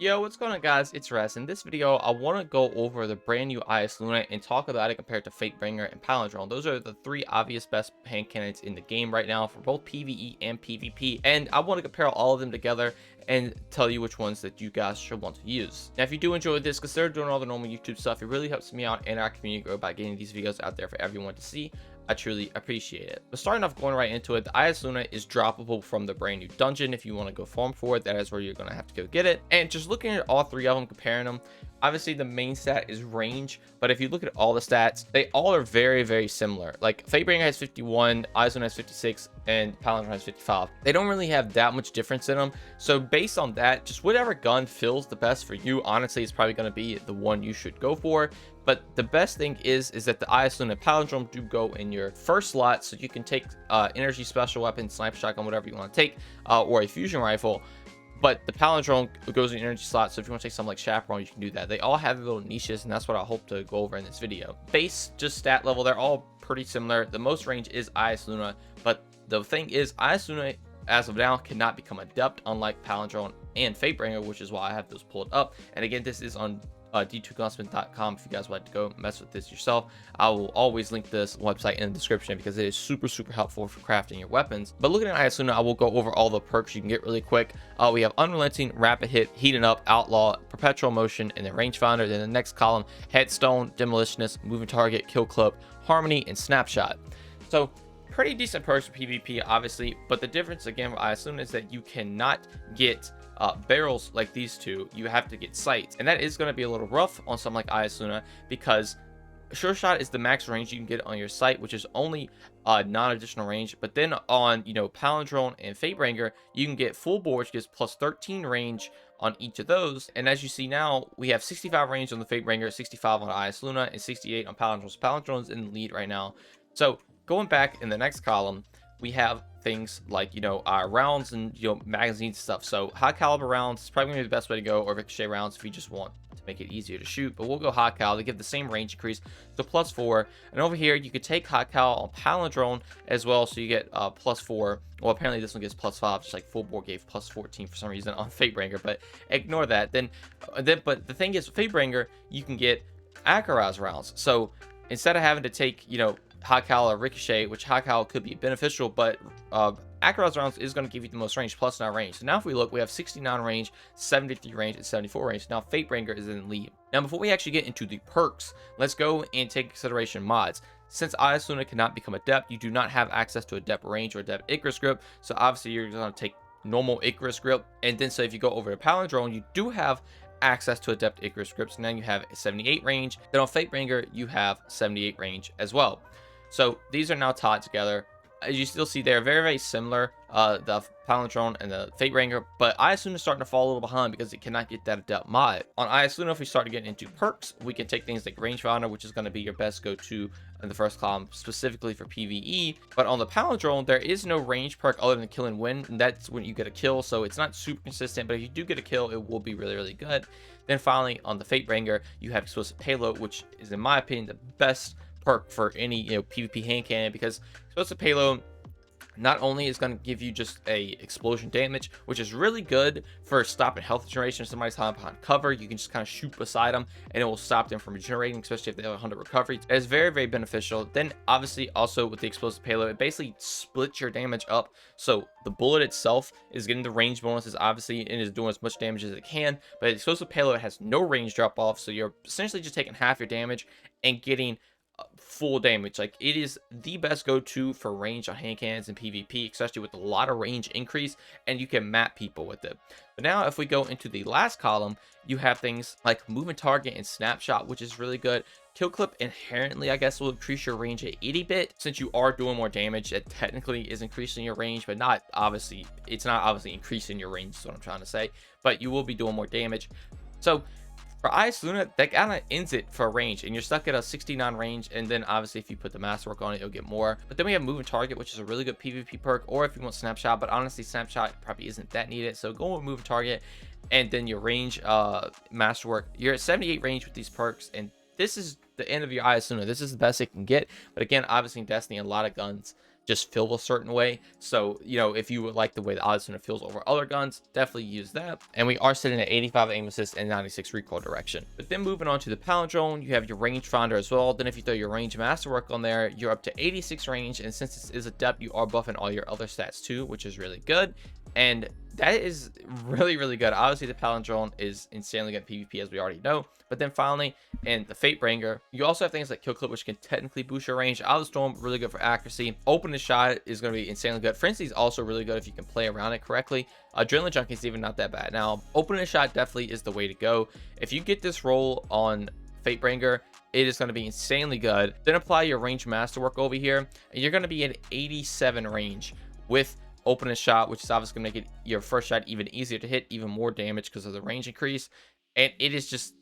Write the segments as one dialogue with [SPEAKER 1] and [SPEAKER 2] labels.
[SPEAKER 1] Yo, what's going on, guys? It's Rest. In this video, I want to go over the brand new Eyasluna and talk about it compared to Fatebringer and Palindrome. Those are the three obvious best hand candidates in the game right now for both PvE and PvP, and I want to compare all of them together and tell you which ones that you guys should want to use. Now, if you do enjoy this, consider doing all the normal YouTube stuff. It really helps me out and our community grow by getting these videos out there for everyone to see. I truly appreciate it. But starting off, going right into it, the Eyasluna is droppable from the brand new dungeon. If you want to go farm for it, that is where you're going to have to go get it. And just looking at all three of them, comparing them, obviously the main stat is range, but if you look at all the stats, they all are very, very similar. Like Fatebringer has 51, Eyasluna has 56, and Palindrome has 55. They don't really have that much difference in them. So based on that, just whatever gun feels the best for you, honestly, it's probably going to be the one you should go for. But the best thing is that the Eyasluna and Palindrome do go in your first slot, so you can take energy special weapon, sniper shotgun, whatever you want to take, or a fusion rifle. But the Palindrome goes in the energy slot, so if you want to take something like Chaperone, you can do that. They all have little niches, and that's what I hope to go over in this video. Base, just stat level, they're all pretty similar. The most range is Eyasluna, but the thing is, Eyasluna, as of now, cannot become adept, unlike Palindrome and Fatebringer, which is why I have those pulled up. And again, this is on d2gunsmith.com if you guys want to go mess with this yourself. I will always link this website in the description because it is super helpful for crafting your weapons. But looking at Eyasluna, I will go over all the perks you can get really quick. We have Unrelenting, Rapid Hit, Heating Up, Outlaw, Perpetual Motion, and then Rangefinder. Then the next column, Headstone, Demolitionist, Moving Target, Kill Clip, Harmony, and Snapshot. So pretty decent perks for PvP, obviously, but the difference again with Eyasluna is that you cannot get barrels like these two. You have to get sights, and that is going to be a little rough on something like Eyasluna because Sure Shot is the max range you can get on your sight, which is only non-additional range. But then on, Palindrome and Fatebringer, you can get full bore, which gives plus 13 range on each of those. And as you see now, we have 65 range on the Fatebringer, 65 on Eyasluna, and 68 on Palindrome. So Palindrome's in the lead right now. So going back in the next column, we have things like, our rounds and, magazine stuff. So high caliber rounds is probably gonna be the best way to go, or ricochet rounds if you just want to make it easier to shoot. But we'll go high cal. They give the same range increase to +4. And over here, you could take high cal on Palindrome as well, so you get +4. Well, apparently this one gives +5, just like full bore gave +14 for some reason on Fatebringer, but ignore that. But the thing is, with Fatebringer, you can get accurized rounds. So instead of having to take, high cal or ricochet, which high cal could be beneficial, but accurized rounds is going to give you the most range, +9 range. So now if we look, we have 69 range, 73 range, and 74 range. Now Fatebringer is in the lead. Now before we actually get into the perks, let's go and take consideration mods. Since Eyasluna cannot become adept, you do not have access to adept range or adept Icarus grip, so obviously you're going to take normal Icarus grip. And then so if you go over to Palindrome, you do have access to adept Icarus grips. Now you have 78 range. Then on Fatebringer, you have 78 range as well. So these are now tied together. As you still see, they're very similar, the Palindrome and the Fatebringer, but Eyasluna is starting to fall a little behind because it cannot get that adept mod. On Eyasluna, if we start to get into perks, we can take things like Rangefinder, which is going to be your best go-to in the first column, specifically for PvE. But on the Palindrome, there is no range perk other than kill and win, and that's when you get a kill, so it's not super consistent, but if you do get a kill, it will be really good. Then finally, on the Fatebringer, you have Explosive Payload, which is, in my opinion, the best perk for any PvP hand cannon, because Explosive Payload not only is going to give you just a explosion damage, which is really good for stopping health generation. If somebody's hiding behind cover, you can just kind of shoot beside them and it will stop them from regenerating, especially if they have 100 recovery. It's very beneficial. Then obviously also with the Explosive Payload, it basically splits your damage up, so the bullet itself is getting the range bonuses obviously and is doing as much damage as it can, but the Explosive Payload has no range drop off, so you're essentially just taking half your damage and getting full damage. Like, it is the best go-to for range on hand cannons and PvP, especially with a lot of range increase, and you can map people with it. But now if we go into the last column, you have things like Moving Target and Snapshot, which is really good. Kill Clip inherently, I guess, will increase your range a itty bit, since you are doing more damage. It technically is increasing your range, but not obviously, it's not obviously increasing your range, is what I'm trying to say, but you will be doing more damage. So for Eyasluna, that kind of ends it for range, and you're stuck at a 69 range, and then obviously if you put the Masterwork on it, you'll get more. But then we have Moving Target, which is a really good PvP perk, or if you want Snapshot, but honestly Snapshot probably isn't that needed, so go with Moving Target. And then your range, Masterwork, you're at 78 range with these perks, and this is the end of your Eyasluna. This is the best it can get, but again, obviously in Destiny, a lot of guns just feel a certain way. So, you know, if you would like the way the Eyasluna feels over other guns, definitely use that. And we are sitting at 85 aim assist and 96 recoil direction. But then moving on to the Palindrome, you have your rangefinder as well. Then if you throw your range masterwork on there, you're up to 86 range. And since this is a depth, you are buffing all your other stats too, which is really good. And that is really, really good. Obviously, the Palindrome is insanely good at PvP, as we already know. But then finally, in the Fatebringer, you also have things like Kill Clip, which can technically boost your range. Out of the Storm, really good for accuracy. Open the Shot is going to be insanely good. Frenzy is also really good if you can play around it correctly. Adrenaline Junkie is even not that bad. Now, Open the Shot definitely is the way to go. If you get this roll on Fatebringer, it is going to be insanely good. Then apply your range masterwork over here, and you're going to be at 87 range with Open a Shot, which is obviously going to make it your first shot even easier to hit, even more damage because of the range increase. And it is just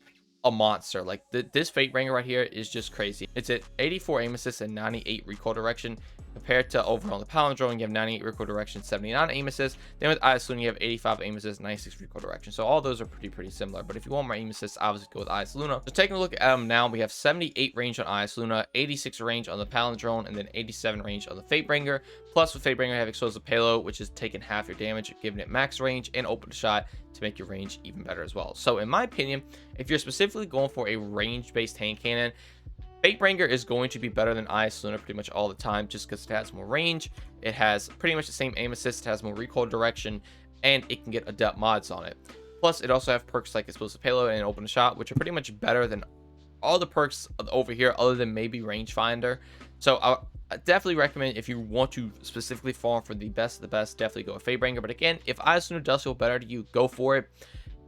[SPEAKER 1] a monster. Like this Fatebringer right here is just crazy. It's at 84 aim assist and 98 recoil direction. Compared to over on the Palindrome, you have 98 recoil direction, 79 aim assist. Then with Eyasluna, you have 85 aim assist, 96 recoil direction. So all those are pretty similar. But if you want more aim assist, obviously go with Eyasluna. So taking a look at them now, we have 78 range on Eyasluna, 86 range on the Palindrome, and then 87 range on the Fatebringer. Plus with Fatebringer, you have explosive payload, which is taking half your damage, giving it max range, and open shot to make your range even better as well. So in my opinion, if you're specifically going for a range-based hand cannon, Fatebringer is going to be better than Eyasluna pretty much all the time, just because it has more range, it has pretty much the same aim assist, it has more recoil direction, and it can get adept mods on it. Plus, it also have perks like explosive payload and open shot, which are pretty much better than all the perks over here, other than maybe rangefinder. So I definitely recommend, if you want to specifically farm for the best of the best, definitely go with Fatebringer. But again, if Eyasluna does feel better to you, go for it.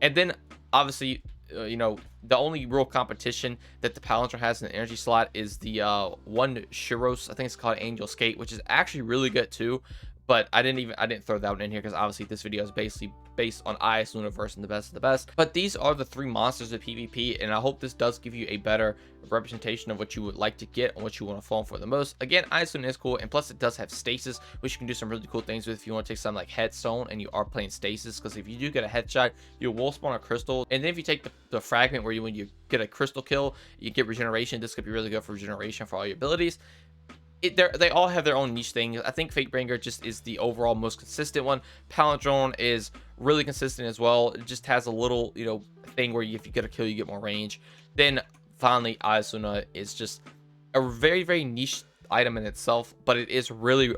[SPEAKER 1] And then obviously, you know, the only real competition that the Palindrome has in the energy slot is the one Shiros, I think it's called Angel Skate, which is actually really good too. But I didn't throw that one in here because obviously this video is basically based on Eyasluna versus the best of the best. But these are the three monsters of PvP, and I hope this does give you a better representation of what you would like to get and what you want to farm for the most. Again, Eyasluna is cool, and plus it does have stasis, which you can do some really cool things with if you want to take something like Headstone and you are playing stasis, because if you do get a headshot, you will spawn a crystal. And then if you take the fragment where when you get a crystal kill, you get regeneration. This could be really good for regeneration for all your abilities. They all have their own niche things. I think Fatebringer just is the overall most consistent one. Palindrome is really consistent as well. It just has a little, you know, thing where if you get a kill, you get more range. Then finally, Eyasluna is just a very niche item in itself, but it is really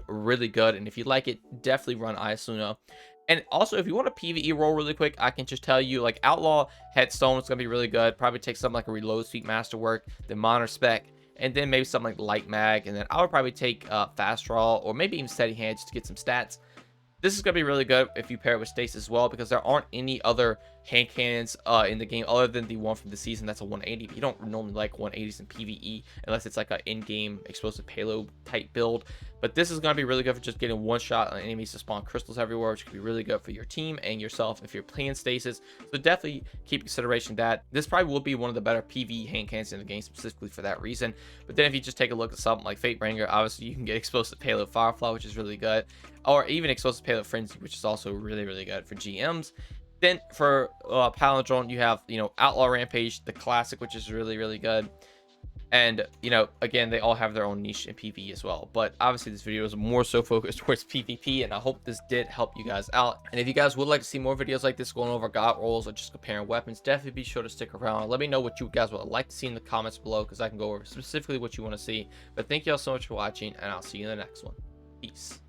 [SPEAKER 1] good. And if you like it, definitely run Eyasluna. And also, if you want a PvE roll really quick, I can just tell you, like, Outlaw Headstone is going to be really good. Probably take something like a Reload Speed Masterwork, then Monitor Spec, and then maybe something like Light Mag, and then I would probably take Fast Draw or maybe even Steady Hand just to get some stats. This is going to be really good if you pair it with Stasis as well, because there aren't any other hand cannons in the game other than the one from the season that's a 180. You don't normally like 180s in PvE unless it's like an in-game explosive payload type build. But this is going to be really good for just getting one shot on enemies to spawn crystals everywhere, which could be really good for your team and yourself if you're playing Stasis. So definitely keep consideration that this probably will be one of the better PvE hand cannons in the game specifically for that reason. But then if you just take a look at something like Fatebringer, obviously you can get explosive payload Firefly, which is really good, or even explosive payload Frenzy, which is also really good for GMs. Then for Palindrome, you have, you know, Outlaw Rampage, the classic, which is really good. And, you know, again, they all have their own niche in PvE as well. But obviously this video is more so focused towards PvP, and I hope this did help you guys out. And if you guys would like to see more videos like this going over god rolls or just comparing weapons, definitely be sure to stick around. Let me know what you guys would like to see in the comments below, because I can go over specifically what you want to see. But thank you all so much for watching, and I'll see you in the next one. Peace.